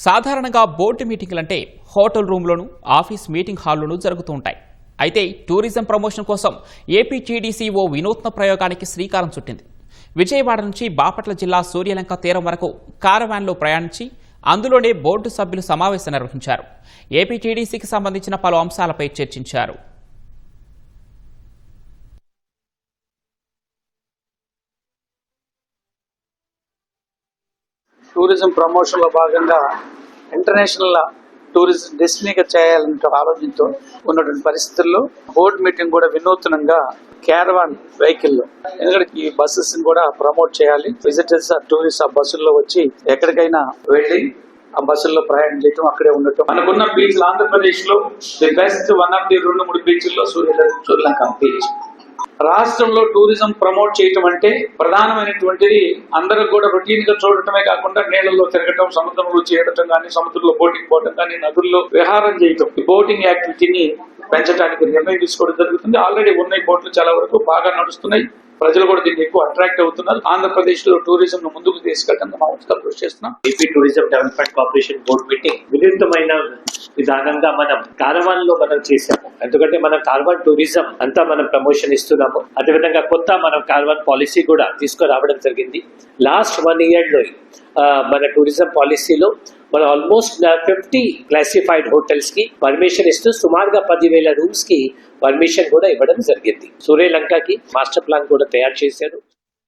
సాధారణంగా board మీటింగులంటే hotel రూమ్లోను office meeting హాల్లోనూ జరుగుతూ ఉంటాయి. అయితే టూరిజం ప్రమోషన్ కోసం ఏపీటీడీసీ ఓ వినూత్న ప్రయోగానికి శ్రీకారం చుట్టింది. విజయవాడ నుంచి బాపట్ల జిల్లా సూర్యలంక తీరం వరకు కారవాన్లో ప్రయాణించి అందులోనే బోర్డు సభ్యులు సమావేశం నిర్వహించారు. ఏపీటీడీసీకి సంబంధించిన పలు అంశాలపై చర్చించారు. టూరిజం ప్రమోషన్ లో భాగంగా ఇంటర్నేషనల్ టూరిజం డెస్టినీగా చేయాలంటే ఆలోచనతో ఉన్నటువంటి పరిస్థితుల్లో బోర్డు మీటింగ్ కూడా వినూత్నంగా క్యారవాన్ వెహికల్లో, ఎందుకంటే ఈ బస్సెస్ కూడా ప్రమోట్ చేయాలి. విజిటర్స్ టూరిస్ట్ ఆ బస్సుల్లో వచ్చి ఎక్కడికైనా వెళ్ళి ఆ బస్సుల్లో ప్రయాణం చేయటం, అక్కడే ఉండటం. మనకున్న బీచ్లు ఆంధ్రప్రదేశ్ లో the best one of the 2-3 బీచ్ల్లో Suryalanka beach. రాష్ట్రంలో టూరిజం ప్రమోట్ చేయటం అంటే ప్రధానమైనటువంటిది అందరూ కూడా రొటీన్ గా చూడటమే కాకుండా నీళ్లలో తిరగటం, సముద్రంలో చేరటం కానీ, సముద్రంలో బోటింగ్ పోవటం కానీ, నదుల్లో విహారం చేయటం, ఈ బోటింగ్ యాక్టివిటీని పెంచడానికి నిర్ణయం తీసుకోవడం జరుగుతుంది. ఆల్రెడీ ఉన్నాయి బోట్లు చాలా వరకు బాగా నడుస్తున్నాయి. ప్రజలు కూడా దీన్ని ఎక్కువ అట్రాక్ట్ అవుతున్నారు. ఆంధ్రప్రదేశ్ లో టూరిజం ను ముందుకు తీసుకెళ్ళడానికి మనం కృషి చేస్తున్నాం. AP tourism development corporation board meeting వినూత్నమైన విధానంగా మనం కారవాన్ లో మనం చేసాము. ఎందుకంటే మనం కారవాన్ టూరిజం అంతా మనం ప్రమోషన్ ఇస్తున్నాము. అదేవిధంగా కొత్త మనం కారవాన్ పాలసీ కూడా తీసుకురావడం జరిగింది. లాస్ట్ 1 year లో మన టూరిజం పాలసీలో మనం ఆల్మోస్ట్ 50 క్లాసిఫైడ్ హోటల్స్ కి పర్మిషన్ ఇస్తూ సుమారుగా 10,000 రూమ్స్ కి పర్మిషన్ కూడా ఇవ్వడం జరిగింది. సూర్యలంకకి మాస్టర్ ప్లాన్ కూడా తయారు చేశారు.